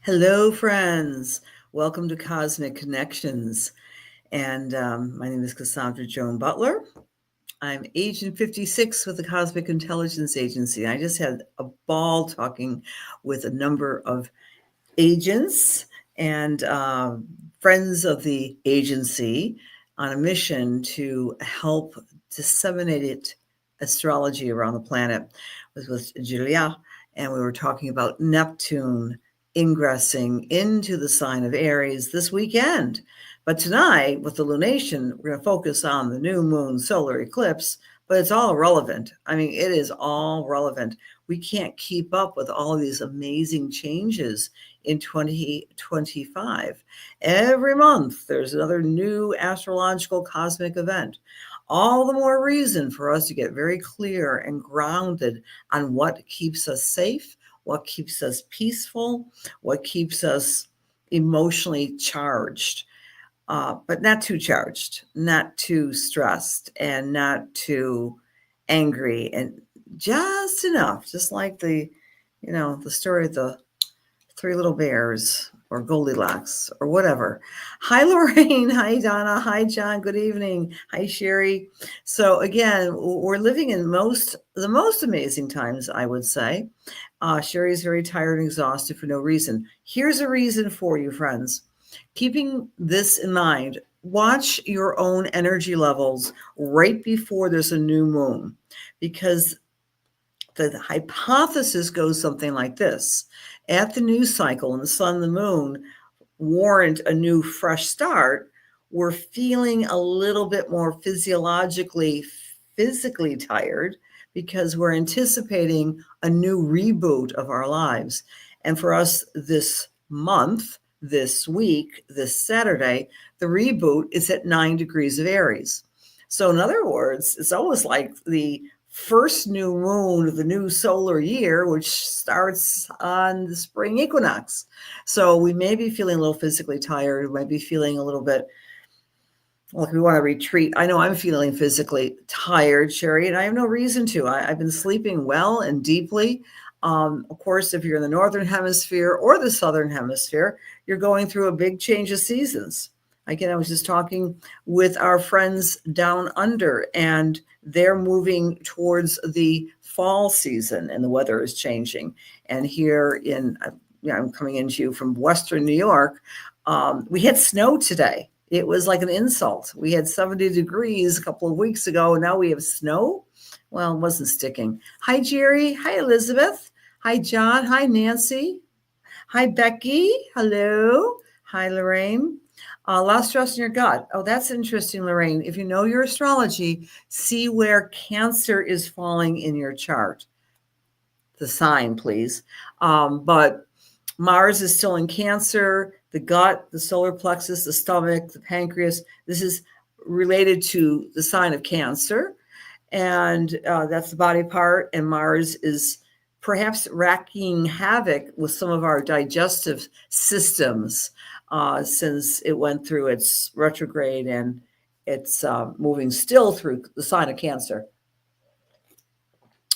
Hello, friends. Welcome to Cosmic Connections. And my name is Cassandra Joan Butler. I'm Agent 56 with the Cosmic Intelligence Agency. I just had a ball talking with a number of agents and friends of the agency on a mission to help disseminate astrology around the planet. I was with Julia, and we were talking about Neptune ingressing into the sign of Aries this weekend. But tonight, with the lunation, we're going to focus on the new moon solar eclipse, but it's all relevant. I mean, it is all relevant. We can't keep up with all of these amazing changes in 2025. Every month, there's another new astrological cosmic event. All the more reason for us to get very clear and grounded on what keeps us safe, what keeps us peaceful, what keeps us emotionally charged, but not too charged, not too stressed, and not too angry, and just enough, just like the story of the Three Little Bears or Goldilocks or whatever. Hi, Lorraine. Hi, Donna. Hi, John. Good evening. Hi, Sherry. So again, we're living in the most amazing times, I would say. Sherry's very tired and exhausted for no reason. Here's a reason for you, friends. Keeping this in mind, watch your own energy levels right before there's a new moon, because the hypothesis goes something like this. At the new cycle, and the sun and the moon warrant a new fresh start, we're feeling a little bit more physically tired because we're anticipating a new reboot of our lives. And for us this month, this week, this Saturday, the reboot is at 9 degrees of Aries. So in other words, it's almost like the first new moon of the new solar year, which starts on the spring equinox. So we may be feeling a little physically tired. We might be feeling a little bit like we want to retreat. I know I'm feeling physically tired, Sherry, and I have no reason to. I've been sleeping well and deeply. Of course, if you're in the Northern Hemisphere or the Southern Hemisphere, you're going through a big change of seasons. Again, I was just talking with our friends down under, and they're moving towards the fall season, and the weather is changing. And here I'm coming into you from Western New York. We had snow today. It was like an insult. We had 70 degrees a couple of weeks ago, and now we have snow. Well, it wasn't sticking. Hi, Jerry. Hi, Elizabeth. Hi, John. Hi, Nancy. Hi, Becky. Hello. Hi, Lorraine. A lot of stress in your gut. Oh, that's interesting, Lorraine. If you know your astrology, see where Cancer is falling in your chart. The sign, please. But Mars is still in Cancer, the gut, the solar plexus, the stomach, the pancreas. This is related to the sign of Cancer. And that's the body part. And Mars is perhaps wreaking havoc with some of our digestive systems since it went through its retrograde, and it's moving still through the sign of Cancer.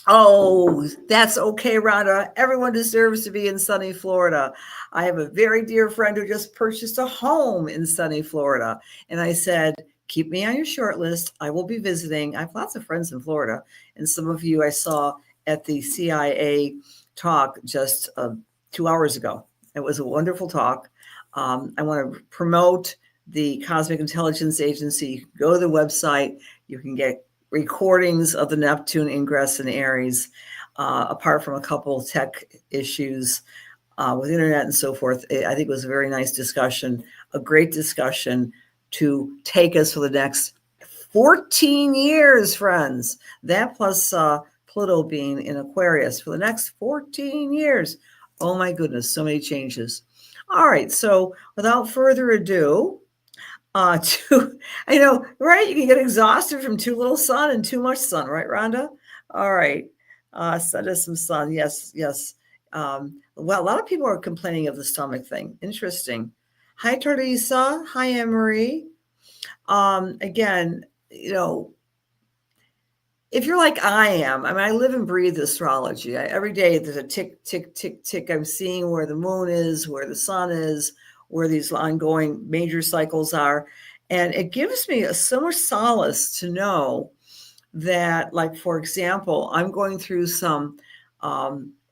Oh, that's okay, Rhonda. Everyone deserves to be in sunny Florida. I have a very dear friend who just purchased a home in sunny Florida. And I said, keep me on your short list. I will be visiting. I have lots of friends in Florida. And some of you I saw at the CIA talk just 2 hours ago. It was a wonderful talk. I want to promote the Cosmic Intelligence Agency. You can go to the website. You can get recordings of the Neptune ingress in Aries, apart from a couple tech issues with internet and so forth. I think it was a very nice discussion, a great discussion to take us for the next 14 years, friends. That plus Pluto being in Aquarius for the next 14 years. Oh my goodness, so many changes. All right, so without further ado, I know, right? You can get exhausted from too little sun and too much sun, right, Rhonda? All right, send us some sun. Yes, yes. Well, a lot of people are complaining of the stomach thing. Interesting. Hi, Teresa. Hi, Anne-Marie. Again, if you're like I am, I mean, I live and breathe astrology. Every day there's a tick, tick, tick, tick. I'm seeing where the moon is, where the sun is, where these ongoing major cycles are. And it gives me so much solace to know that, like, for example, I'm going through some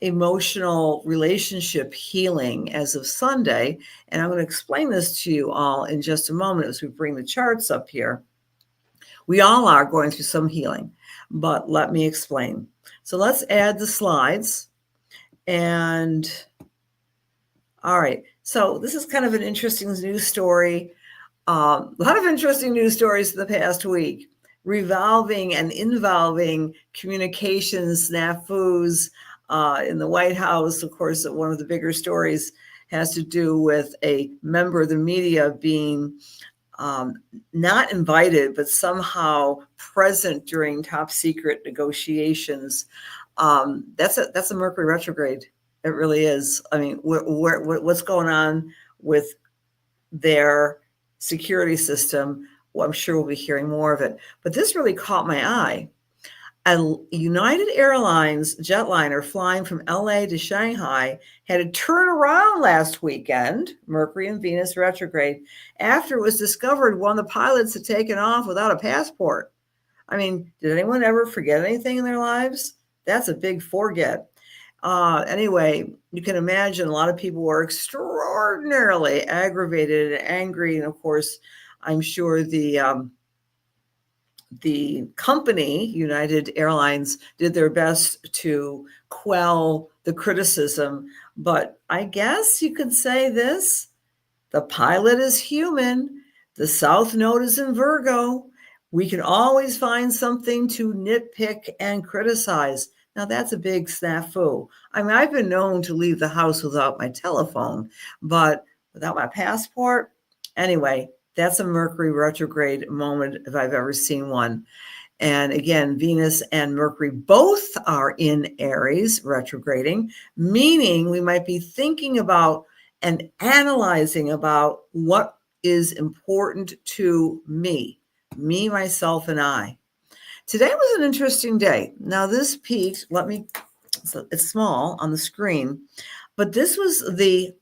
emotional relationship healing as of Sunday. And I'm going to explain this to you all in just a moment as we bring the charts up here. We all are going through some healing, but let me explain. So let's add the slides. And all right, so this is kind of an interesting news story. A lot of interesting news stories in the past week, revolving and involving communications snafus in the White House. Of course, one of the bigger stories has to do with a member of the media being not invited, but somehow present during top secret negotiations. That's a Mercury retrograde. It really is. I mean, what's going on with their security system? Well, I'm sure we'll be hearing more of it. But this really caught my eye. A United Airlines jetliner flying from LA to Shanghai had to turn around last weekend, Mercury and Venus retrograde, after it was discovered one of the pilots had taken off without a passport. I mean, did anyone ever forget anything in their lives? That's a big forget. Anyway, you can imagine a lot of people were extraordinarily aggravated and angry. And of course, I'm sure the company, United Airlines, did their best to quell the criticism. But I guess you could say this: the pilot is human. The South Node is in Virgo. We can always find something to nitpick and criticize. Now, that's a big snafu. I mean, I've been known to leave the house without my telephone, but without my passport? Anyway, that's a Mercury retrograde moment if I've ever seen one. And again, Venus and Mercury both are in Aries retrograding, meaning we might be thinking about and analyzing about what is important to me, myself, and I. Today was an interesting day. Now this peaked, it's small on the screen, but this was the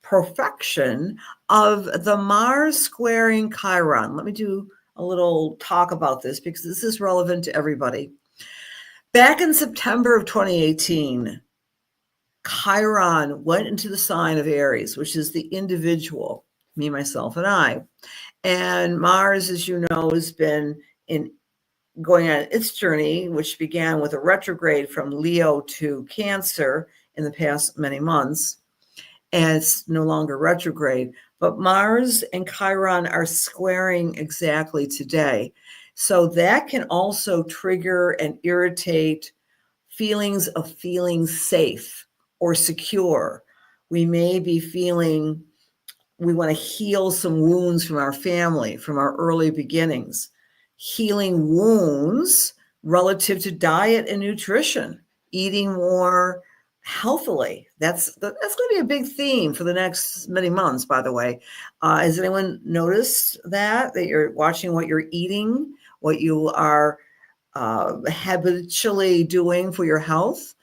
perfection of the Mars squaring Chiron. Let me do a little talk about this because this is relevant to everybody. Back in September of 2018, Chiron went into the sign of Aries, which is the individual, me, myself, and I. And Mars, as you know, has been going on its journey, which began with a retrograde from Leo to Cancer in the past many months. And it's no longer retrograde. But Mars and Chiron are squaring exactly today. So that can also trigger and irritate feelings of feeling safe or secure. We may be feeling we want to heal some wounds from our family, from our early beginnings. Healing wounds relative to diet and nutrition, eating more healthily. That's going to be a big theme for the next many months, by the way. Has anyone noticed that you're watching what you're eating, what you are habitually doing for your health?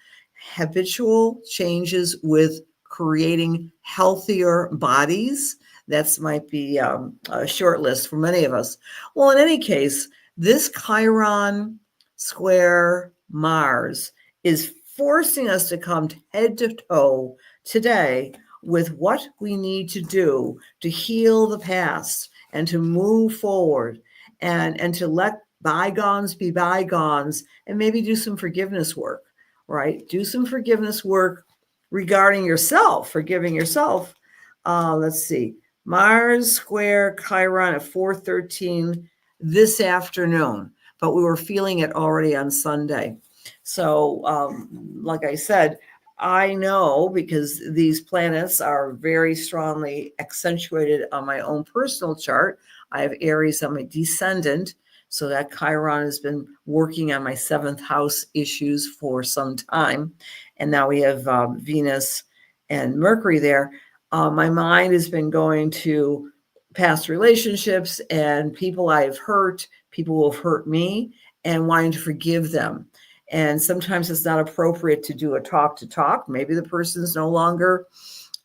Habitual changes with creating healthier bodies. That might be a short list for many of us. Well, in any case, this Chiron square Mars is forcing us to come head to toe today with what we need to do to heal the past and to move forward and to let bygones be bygones and maybe do some forgiveness work, right? Do some forgiveness work regarding yourself, forgiving yourself. Let's see. Mars square Chiron at 4:13 this afternoon, but we were feeling it already on Sunday. So, like I said, I know because these planets are very strongly accentuated on my own personal chart. I have Aries on my descendant, so that Chiron has been working on my 7th house issues for some time. And now we have Venus and Mercury there. My mind has been going to past relationships and people I have hurt, people who have hurt me, and wanting to forgive them. And sometimes it's not appropriate to do a talk to talk. Maybe the person is no longer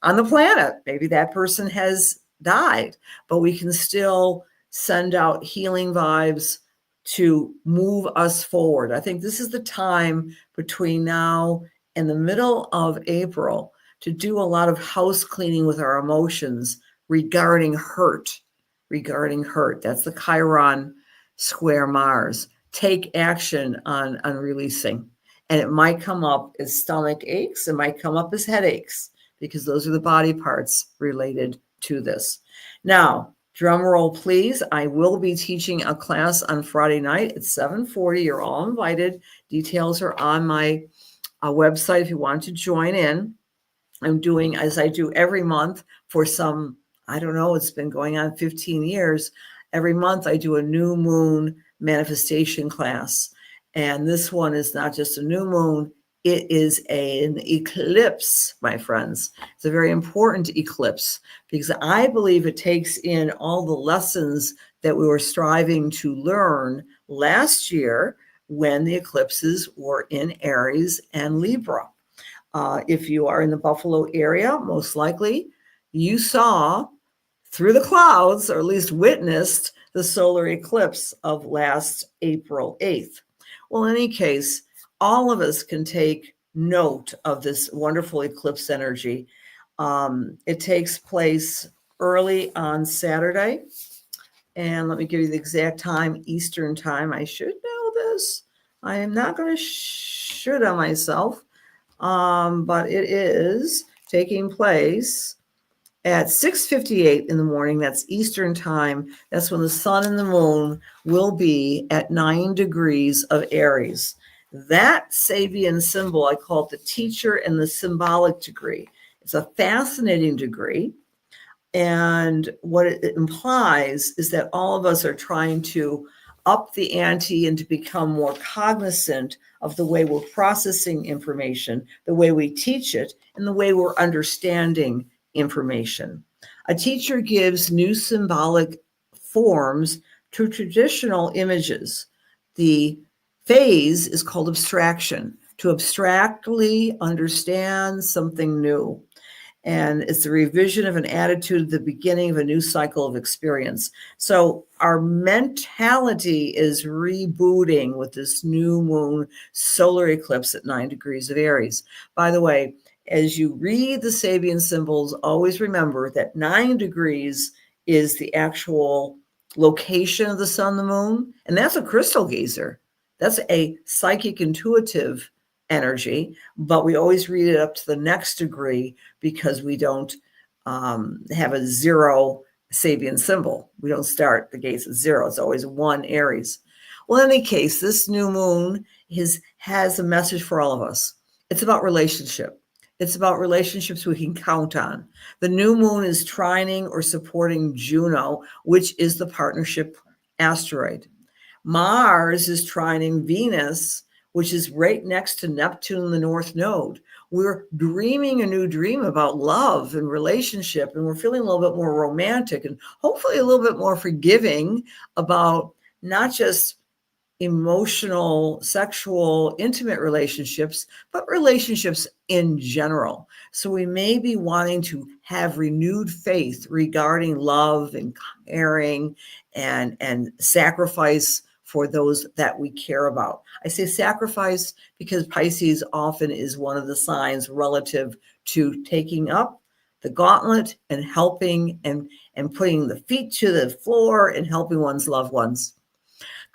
on the planet. Maybe that person has died, but we can still send out healing vibes to move us forward. I think this is the time between now and the middle of April to do a lot of house cleaning with our emotions regarding hurt. Regarding hurt. That's the Chiron square Mars. Take action on releasing. And it might come up as stomach aches, it might come up as headaches, because those are the body parts related to this. Now, drum roll, please. I will be teaching a class on Friday night at 7:40. You're all invited. Details are on my website if you want to join in. I'm doing, as I do every month for some, I don't know, it's been going on 15 years. Every month I do a new moon manifestation class. And this one is not just a new moon, it is an eclipse, my friends. It's a very important eclipse because I believe it takes in all the lessons that we were striving to learn last year when the eclipses were in Aries and Libra. If you are in the Buffalo area, most likely you saw through the clouds, or at least witnessed, the solar eclipse of last April 8th. Well, in any case, all of us can take note of this wonderful eclipse energy. It takes place early on Saturday. And let me give you the exact time, Eastern time. I should know this. I am not going to should on myself. But it is taking place at 6:58 in the morning. That's Eastern time. That's when the sun and the moon will be at 9 degrees of Aries. That Sabian symbol, I call it the teacher and the symbolic degree. It's a fascinating degree. And what it implies is that all of us are trying to up the ante and to become more cognizant of the way we're processing information, the way we teach it, and the way we're understanding information. A teacher gives new symbolic forms to traditional images. The phase is called abstraction, to abstractly understand something new. And it's a revision of an attitude at the beginning of a new cycle of experience. So our mentality is rebooting with this new moon solar eclipse at 9 degrees of Aries. By the way, as you read the Sabian symbols, always remember that 9 degrees is the actual location of the sun, the moon, and that's a crystal gazer. That's a psychic intuitive energy, but we always read it up to the next degree because we don't have a zero Sabian symbol. We don't start the gates at 0. It's always 1 Aries. Well, in any case, this new moon has a message for all of us. It's about relationship. It's about relationships we can count on. The new moon is trining or supporting Juno, which is the partnership asteroid. Mars is trining Venus, which is right next to Neptune, the North Node. We're dreaming a new dream about love and relationship, and we're feeling a little bit more romantic and hopefully a little bit more forgiving about not just emotional, sexual, intimate relationships, but relationships in general. So we may be wanting to have renewed faith regarding love and caring and sacrifice for those that we care about. I say sacrifice because Pisces often is one of the signs relative to taking up the gauntlet and helping and putting the feet to the floor and helping one's loved ones.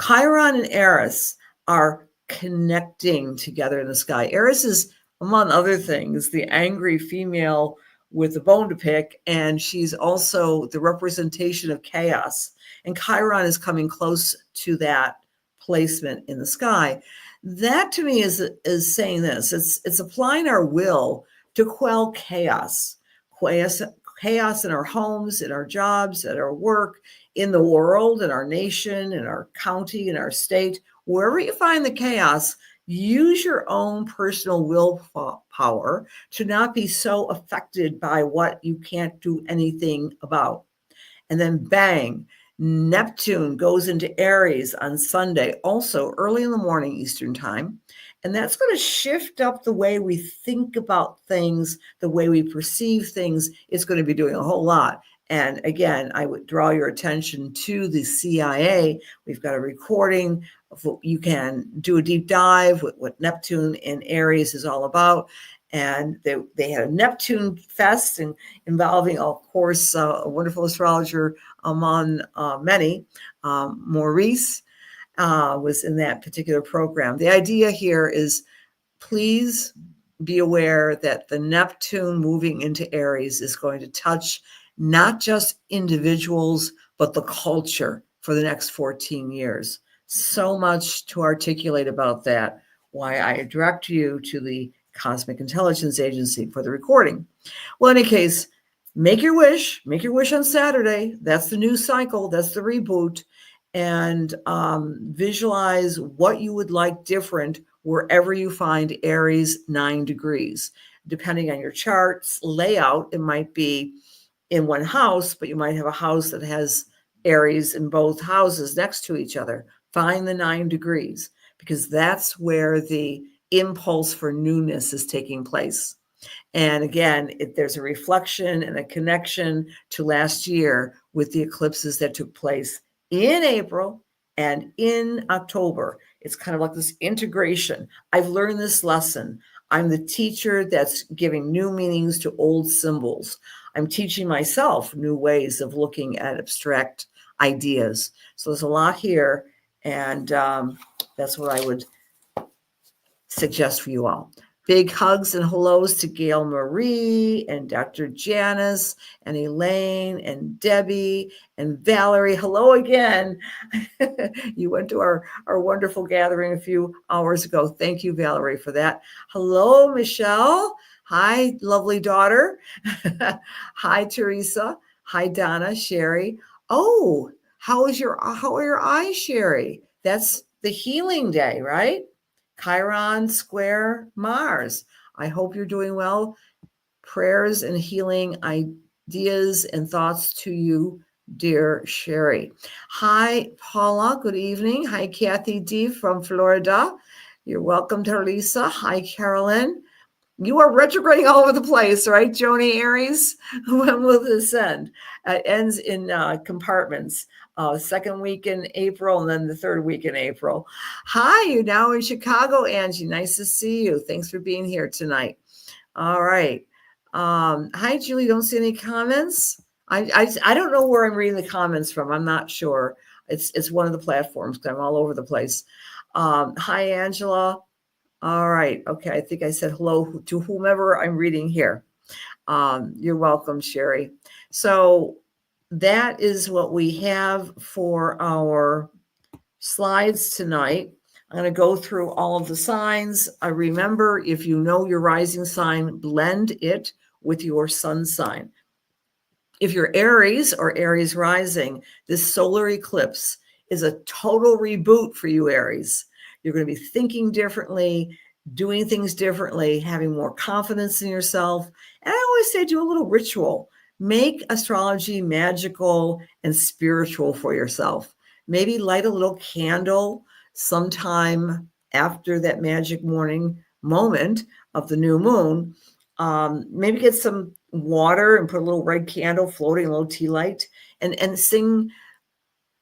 Chiron and Eris are connecting together in the sky. Eris is, among other things, the angry female with a bone to pick, and she's also the representation of chaos. And Chiron is coming close to that placement in the sky. That to me is saying this. It's applying our will to quell chaos. Chaos in our homes, in our jobs, at our work, in the world, in our nation, in our county, in our state. Wherever you find the chaos, use your own personal willpower to not be so affected by what you can't do anything about. And then bang, Neptune goes into Aries on Sunday, also early in the morning Eastern time. And that's going to shift up the way we think about things, the way we perceive things. It's going to be doing a whole lot. And again, I would draw your attention to the CIA. We've got a recording of what you can do a deep dive with what Neptune in Aries is all about. And they had a Neptune fest and involving, of course, a wonderful astrologer among many, Maurice, was in that particular program. The idea here is please be aware that the Neptune moving into Aries is going to touch not just individuals, but the culture for the next 14 years. So much to articulate about that, why I direct you to the Cosmic Intelligence Agency for the recording. Well, in any case, make your wish on Saturday. That's the new cycle. That's the reboot. And visualize what you would like different wherever you find Aries 9 degrees. Depending on your chart's layout, it might be in one house, but you might have a house that has Aries in both houses next to each other. Find the 9 degrees, because that's where the impulse for newness is taking place. And again, there's a reflection and a connection to last year with the eclipses that took place in April and in October. It's kind of like this integration. I've learned this lesson. I'm the teacher that's giving new meanings to old symbols. I'm teaching myself new ways of looking at abstract ideas. So there's a lot here, and that's what I would suggest for you all. Big hugs and hellos to Gail Marie and Dr. Janice and Elaine and Debbie and Valerie. Hello again. You went to our wonderful gathering a few hours ago. Thank you, Valerie, for that. Hello, Michelle. Hi, lovely daughter. Hi, Teresa. Hi, Donna, Sherry. Oh, how are your eyes, Sherry? That's the healing day, right? Chiron square Mars. I hope you're doing well. Prayers and healing ideas and thoughts to you, dear Sherry. Hi, Paula. Good evening. Hi, Kathy D from Florida. You're welcome, Teresa. Hi, Carolyn. You are retrograding all over the place, right, Joni Aries? When will this end? It ends in compartments. Second week in April and then the third week in April. Hi, you're now in Chicago, Angie. Nice to see you. Thanks for being here tonight. All right. Hi, Julie. Don't see any comments. I don't know where I'm reading the comments from. I'm not sure. It's one of the platforms. I'm all over the place. Hi, Angela. All right. Okay. I think I said hello to whomever I'm reading here. You're welcome, Sherry. So that is what we have for our slides tonight. I'm going to go through all of the signs. Remember, if you know your rising sign, blend it with your sun sign. If you're Aries or Aries rising, this solar eclipse is a total reboot for you, Aries. You're going to be thinking differently, doing things differently, having more confidence in yourself. And I always say do a little ritual. Make astrology magical and spiritual for yourself. Maybe light a little candle sometime after that magic morning moment of the new moon. Maybe get some water and put a little red candle floating, a little tea light, and sing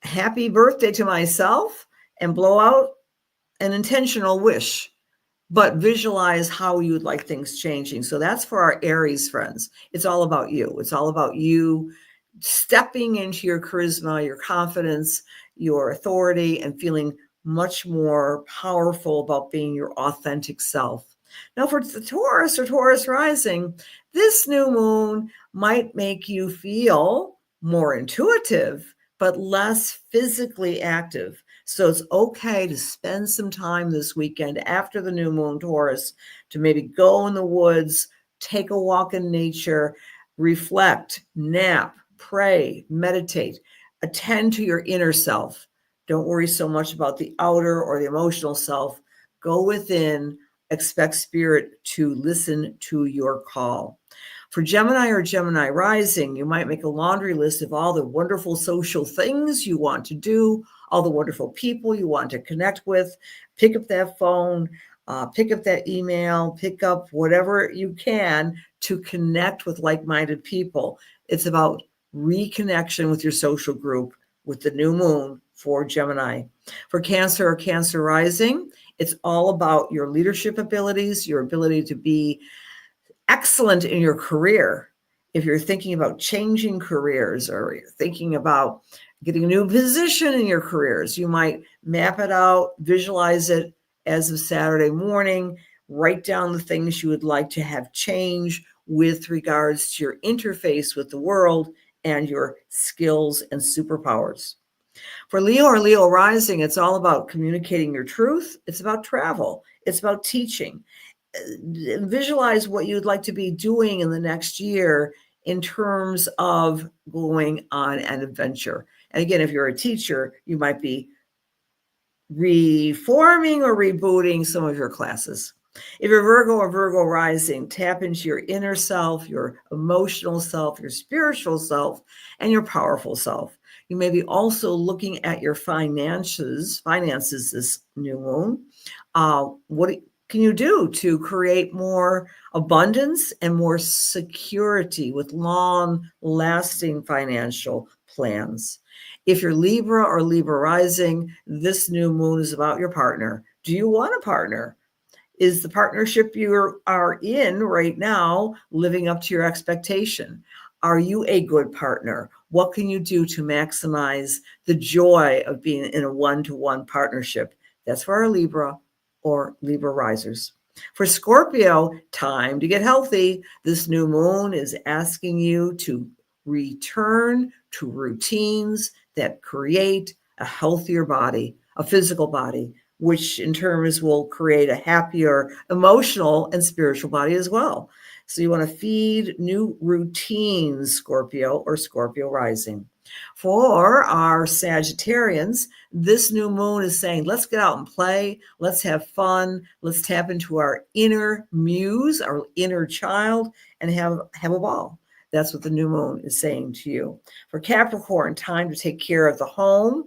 happy birthday to myself and blow out an intentional wish, but visualize how you would like things changing. So that's for our Aries friends. It's all about you. It's all about you stepping into your charisma, your confidence, your authority, and feeling much more powerful about being your authentic self. Now, for the Taurus or Taurus rising, this new moon might make you feel more intuitive, but less physically active. So it's okay to spend some time this weekend after the new moon, Taurus, to maybe go in the woods, take a walk in nature, reflect, nap, pray, meditate, attend to your inner self. Don't worry so much about the outer or the emotional self. Go within, expect spirit to listen to your call. For Gemini or Gemini rising, you might make a laundry list of all the wonderful social things you want to do, all the wonderful people you want to connect with. Pick up that phone, pick up that email, pick up whatever you can to connect with like-minded people. It's about reconnection with your social group with the new moon for Gemini. For Cancer or Cancer rising, it's all about your leadership abilities, your ability to be excellent in your career. If you're thinking about changing careers or you're thinking about getting a new position in your careers, you might map it out, visualize it as of Saturday morning, write down the things you would like to have change with regards to your interface with the world and your skills and superpowers. For Leo or Leo rising, it's all about communicating your truth. It's about travel. It's about teaching. Visualize what you'd like to be doing in the next year in terms of going on an adventure. And again, if you're a teacher, you might be reforming or rebooting some of your classes. If you're Virgo or Virgo rising, tap into your inner self, your emotional self, your spiritual self, and your powerful self. You may be also looking at your finances this new moon. What can you do to create more abundance and more security with long-lasting financial plans? If you're Libra or Libra rising, this new moon is about your partner. Do you want a partner? Is the partnership you are in right now living up to your expectation? Are you a good partner? What can you do to maximize the joy of being in a one-to-one partnership? That's for our Libra or Libra risers. For Scorpio, time to get healthy. This new moon is asking you to return to routines that create a healthier body, a physical body, which in terms will create a happier emotional and spiritual body as well. So you want to feed new routines, Scorpio or Scorpio rising. For our Sagittarians, this new moon is saying, let's get out and play. Let's have fun. Let's tap into our inner muse, our inner child, and have a ball. That's what the new moon is saying to you. For Capricorn, time to take care of the home,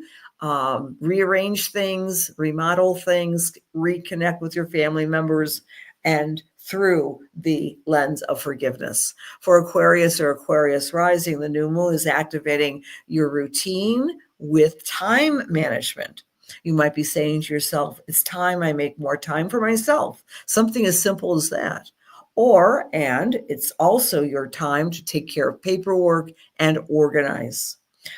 rearrange things, remodel things, reconnect with your family members, and through the lens of forgiveness. For Aquarius or Aquarius rising, the new moon is activating your routine with time management. You might be saying to yourself, it's time I make more time for myself. Something as simple as that. And it's also your time to take care of paperwork and organize.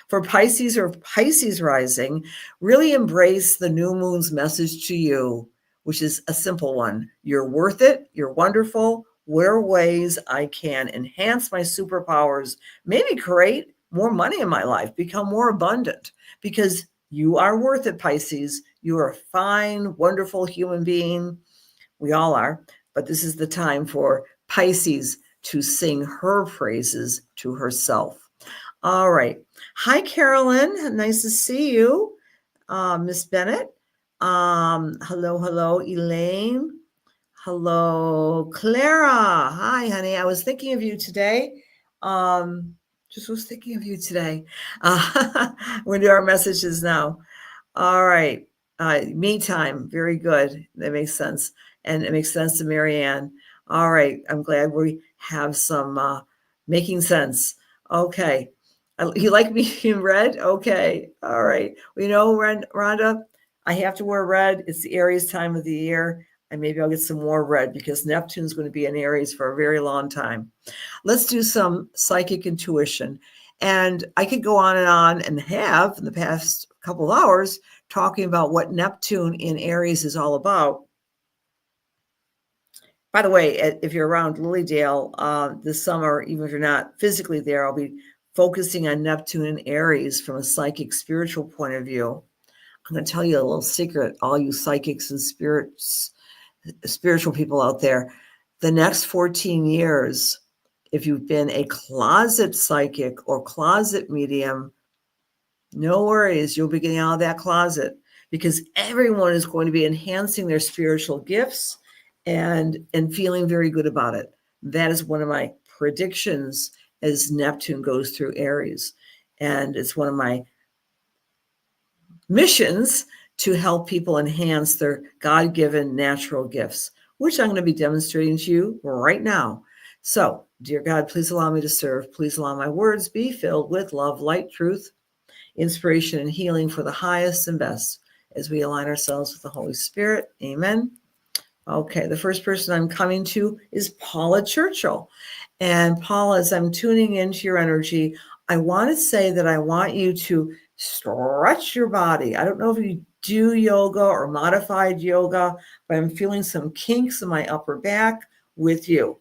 For Pisces or Pisces rising, really embrace the new moon's message to you, which is a simple one. You're worth it. You're wonderful. What are ways I can enhance my superpowers, maybe create more money in my life, become more abundant? Because you are worth it, Pisces. You are a fine, wonderful human being. We all are. But this is the time for Pisces to sing her praises to herself. All right. Hi, Carolyn. Nice to see you. Miss Bennett. Hello, Elaine. Hello, Clara. Hi, honey. I was thinking of you today. Just was thinking of you today. We're going to do our messages now. All right. Me time. Very good. That makes sense. And it makes sense to Marianne. All right. I'm glad we have some making sense. Okay. You like me in red? Okay. All right. Well, Rhonda, I have to wear red. It's the Aries time of the year. And maybe I'll get some more red because Neptune's going to be in Aries for a very long time. Let's do some psychic intuition. And I could go on and have in the past couple of hours talking about what Neptune in Aries is all about. By the way, if you're around Lilydale this summer, even if you're not physically there, I'll be focusing on Neptune and Aries from a psychic spiritual point of view. I'm going to tell you a little secret, all you psychics and spiritual people out there. The next 14 years, if you've been a closet psychic or closet medium, no worries, you'll be getting out of that closet because everyone is going to be enhancing their spiritual gifts and feeling very good about it. That is one of my predictions as Neptune goes through Aries. And it's one of my missions to help people enhance their God-given natural gifts, which I'm going to be demonstrating to you right now. So, dear God, please allow me to serve. Please allow my words be filled with love, light, truth, inspiration, and healing for the highest and best as we align ourselves with the Holy Spirit. Amen. Okay, the first person I'm coming to is Paula Churchill. And Paula, as I'm tuning into your energy, I want to say that I want you to stretch your body. I don't know if you do yoga or modified yoga, but I'm feeling some kinks in my upper back with you.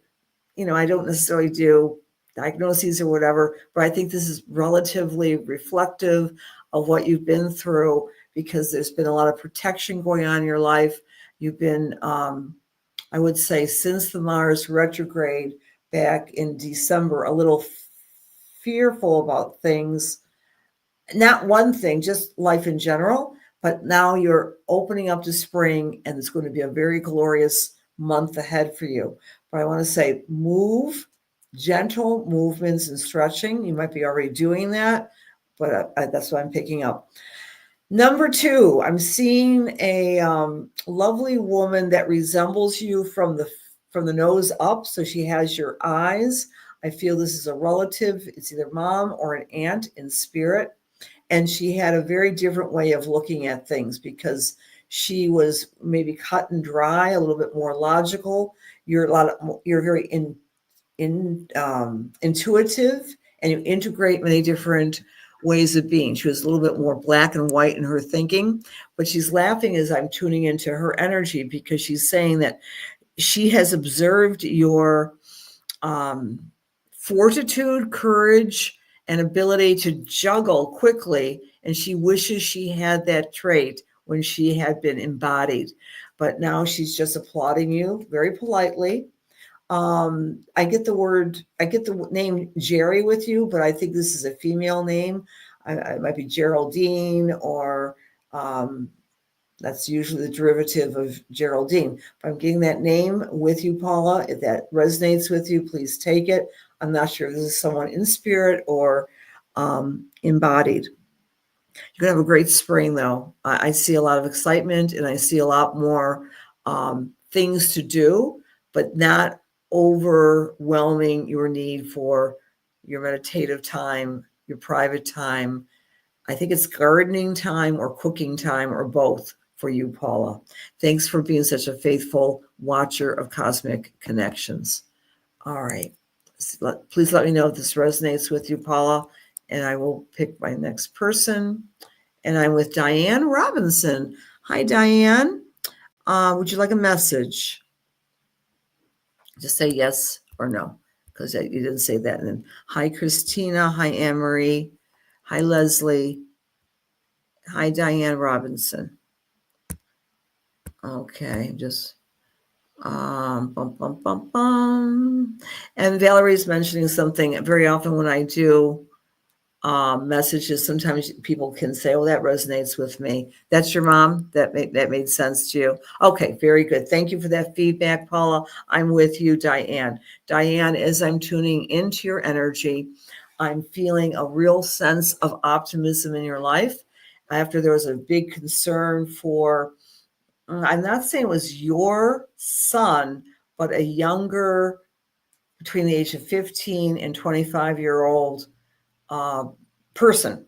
You know, I don't necessarily do diagnoses or whatever, but I think this is relatively reflective of what you've been through because there's been a lot of protection going on in your life. You've been, I would say, since the Mars retrograde back in December, a little fearful about things. Not one thing, just life in general. But now you're opening up to spring, and it's going to be a very glorious month ahead for you. But I want to say move, gentle movements and stretching. You might be already doing that, but that's what I'm picking up. Number 2, I'm seeing a lovely woman that resembles you from the nose up. So she has your eyes. I feel this is a relative. It's either mom or an aunt in spirit. And she had a very different way of looking at things because she was maybe cut and dry, a little bit more logical. You're very intuitive, and you integrate many different ways of being. She was a little bit more black and white in her thinking, but she's laughing as I'm tuning into her energy because she's saying that she has observed your fortitude, courage, and ability to juggle quickly, and she wishes she had that trait when she had been embodied. But now she's just applauding you very politely. I get the name Jerry with you, but I think this is a female name. It might be Geraldine, or that's usually the derivative of Geraldine. If I'm getting that name with you, Paula, if that resonates with you, please take it. I'm not sure if this is someone in spirit or embodied. You're going to have a great spring, though. I see a lot of excitement, and I see a lot more things to do, but not overwhelming your need for your meditative time, your private time. I think it's gardening time or cooking time or both for you, Paula. Thanks for being such a faithful watcher of Cosmic Connections. All right. Please let me know if this resonates with you, Paula, and I will pick my next person. And I'm with Diane Robinson. Hi, Diane. Would you like a message? Just say yes or no, because you didn't say that. And then, hi, Christina. Hi, Anne-Marie. Hi, Leslie. Hi, Diane Robinson. Okay, just bum, bum, bum, bum. And Valerie's mentioning something very often when I do messages. Sometimes people can say, "Oh, that resonates with me." That's your mom. That made sense to you. Okay, very good. Thank you for that feedback, Paula. I'm with you, Diane. Diane, as I'm tuning into your energy, I'm feeling a real sense of optimism in your life. After there was a big concern for, I'm not saying it was your son, but a younger, between the age of 15 and 25-year-old person.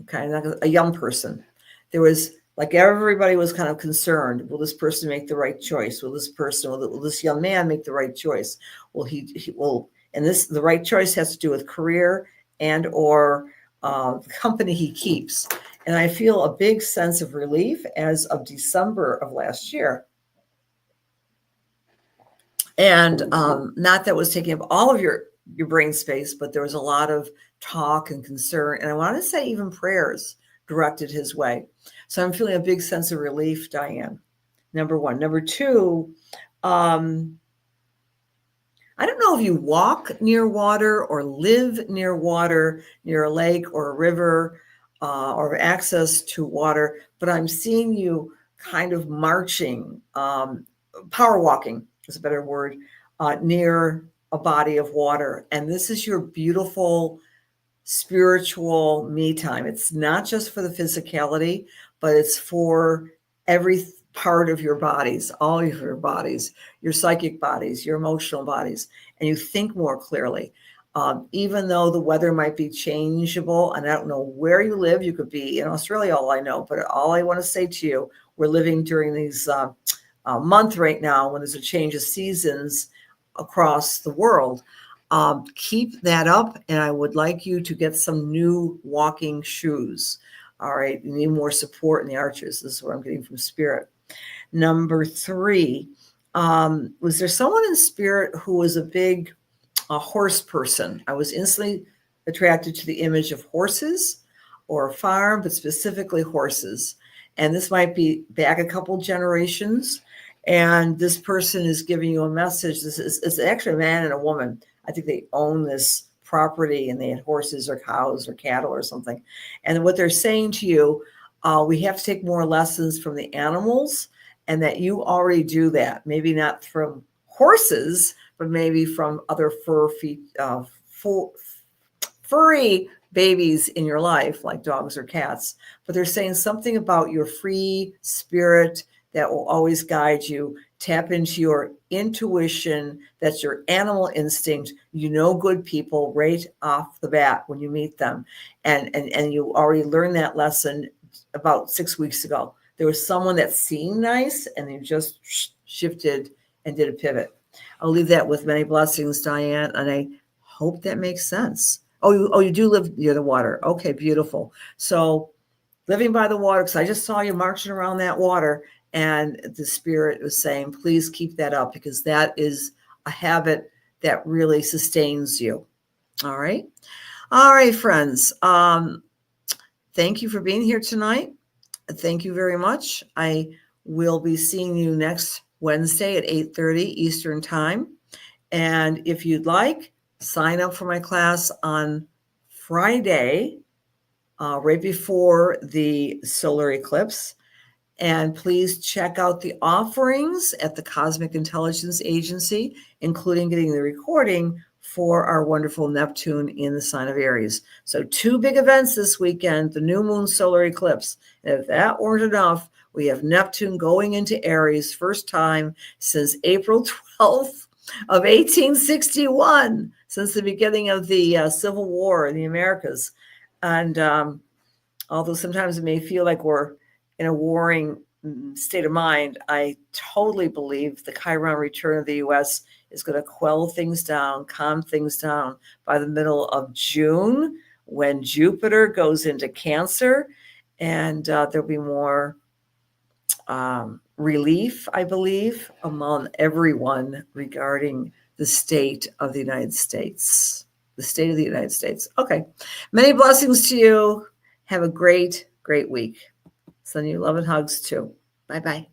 Okay, not a young person. There was, like, everybody was kind of concerned. Will this person make the right choice? Will this young man make the right choice? Will he will, and the right choice has to do with career and or the company he keeps. And I feel a big sense of relief as of December of last year. And not that was taking up all of your brain space, but there was a lot of talk and concern. And I want to say even prayers directed his way. So I'm feeling a big sense of relief, Diane. Number 1. Number 2, I don't know if you walk near water or live near water, near a lake or a river, or access to water, but I'm seeing you kind of marching, power walking is a better word, near a body of water. And this is your beautiful spiritual me time. It's not just for the physicality, but it's for every part of your bodies, all of your bodies, your psychic bodies, your emotional bodies, and you think more clearly. Even though the weather might be changeable, and I don't know where you live, you could be in Australia, all I know, but all I want to say to you, we're living during these month right now when there's a change of seasons across the world. Keep that up, and I would like you to get some new walking shoes. All right, you need more support in the arches. This is what I'm getting from Spirit. Number 3, was there someone in Spirit who was a big horse person? I was instantly attracted to the image of horses or a farm, but specifically horses. And this might be back a couple generations. And this person is giving you a message. This is actually a man and a woman. I think they own this property and they had horses or cows or cattle or something. And what they're saying to you, we have to take more lessons from the animals, and that you already do that. Maybe not from horses, but maybe from other furry babies in your life, like dogs or cats. But they're saying something about your free spirit that will always guide you. Tap into your intuition. That's your animal instinct. You know good people right off the bat when you meet them. And you already learned that lesson about 6 weeks ago. There was someone that seemed nice, and you just shifted and did a pivot. I'll leave that with many blessings, Diane, and I hope that makes sense. Oh, you do live near the water. Okay, beautiful. So living by the water, because I just saw you marching around that water, and the Spirit was saying, please keep that up, because that is a habit that really sustains you. All right. All right, friends. Thank you for being here tonight. Thank you very much. I will be seeing you next Wednesday at 8:30 Eastern Time. And if you'd like, sign up for my class on Friday, right before the solar eclipse. And please check out the offerings at the Cosmic Intelligence Agency, including getting the recording for our wonderful Neptune in the sign of Aries. So 2 big events this weekend, the new moon solar eclipse. And if that weren't enough, we have Neptune going into Aries, first time since April 12th of 1861, since the beginning of the Civil War in the Americas. And although sometimes it may feel like we're in a warring state of mind, I totally believe the Chiron return of the U.S. is going to quell things down, calm things down by the middle of June, when Jupiter goes into Cancer, and there'll be more relief, I believe, among everyone regarding the state of the United States. The state of the United States. Okay. Many blessings to you. Have a great, great week. Sending you love and hugs too. Bye-bye.